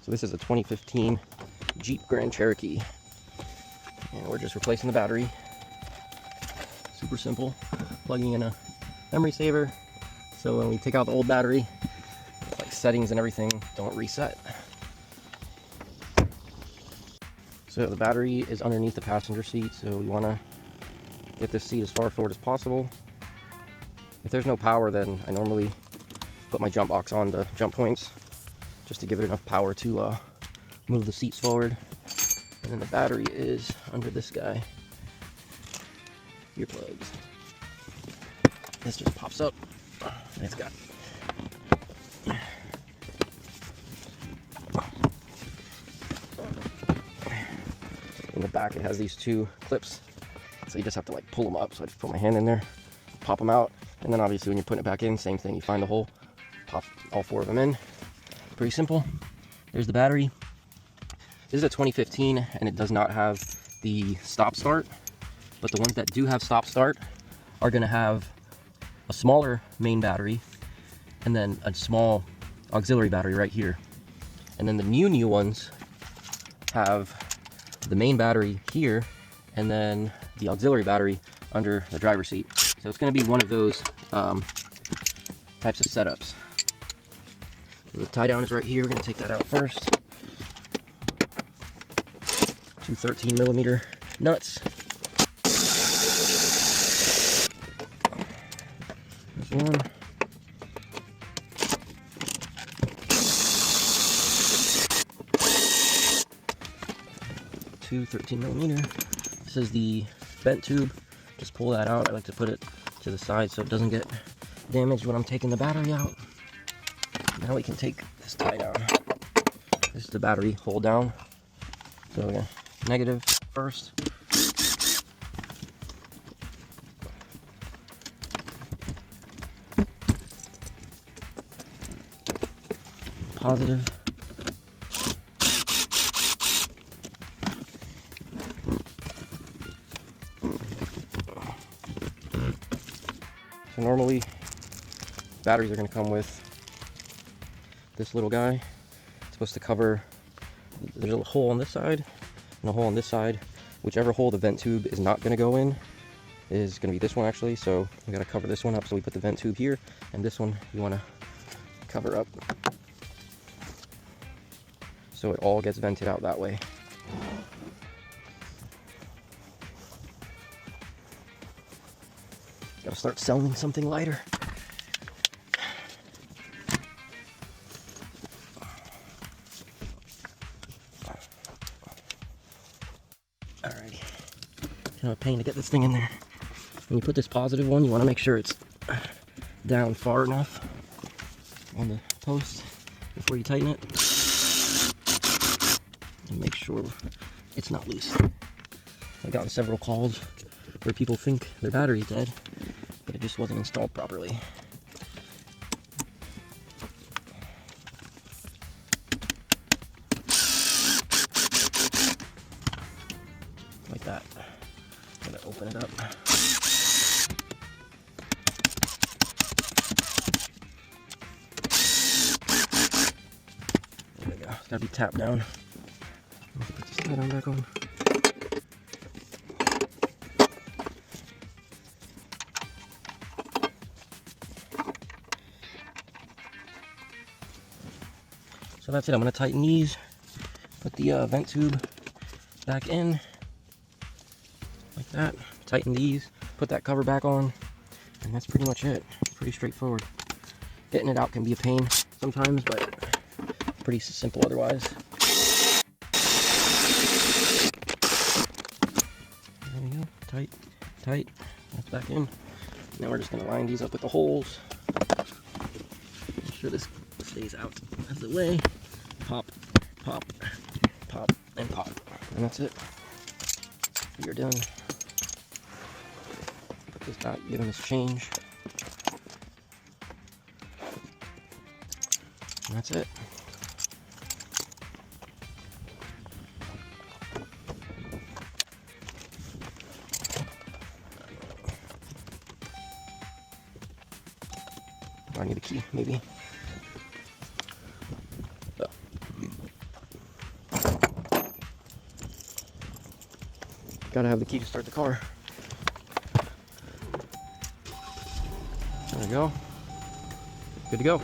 So this is a 2015 Jeep Grand Cherokee, and we're just replacing the battery. Super simple, plugging in a memory saver, so when we take out the old battery, like settings and everything don't reset. So the battery is underneath the passenger seat, so we want to get this seat as far forward as possible. If there's no power, then I normally put my jump box on the jump points just to give it enough power to move the seats forward. And then the battery is under this guy. Earplugs. This just pops up, and it's got in the back. It has these two clips, so you just have to like pull them up. So I just put my hand in there, pop them out, and then obviously when you put it back in, same thing. You find the hole, pop all four of them in. Pretty simple. There's the battery. This is a 2015, and it does not have the stop start, but the ones that do have stop start are going to have a smaller main battery and then a small auxiliary battery right here. And then the new ones have the main battery here and then the auxiliary battery under the driver's seat. So it's going to be one of those types of setups. So the tie down is right here. We're going to take that out first. Two 13mm nuts. There's one. Two 13mm. This is the vent tube. Just pull that out. I like to put it to the side so it doesn't get damaged when I'm taking the battery out. Now we can take this tie down. This is the battery hold down. So yeah, negative first. Positive. So normally batteries are going to come with this little guy. It's supposed to cover, there's a hole on this side and a hole on this side. Whichever hole the vent tube is not going to go in is going to be this one actually. So we got to cover this one up. So we put the vent tube here, and this one you want to cover up so it all gets vented out that way. Gotta start selling something lighter. Alrighty. Kind of a pain to get this thing in there. When you put this positive one, you want to make sure it's down far enough on the post before you tighten it. And make sure it's not loose. I've gotten several calls where people think their battery's dead, but it just wasn't installed properly. Like that. I'm gonna open it up. There we go. It's gotta be tapped down. Put this tie down back on. So that's it. I'm going to tighten these, put the vent tube back in, like that, tighten these, put that cover back on, and that's pretty much it. Pretty straightforward. Getting it out can be a pain sometimes, but pretty simple otherwise. There we go. Tight, tight. That's back in. Now we're just going to line these up with the holes. Make sure this stays out of the way. Pop, pop, pop, and pop. And that's it. You're done. Put this back, give them this change. And that's it. I need a key, maybe. Gotta have the key to start the car. There we go. Good to go.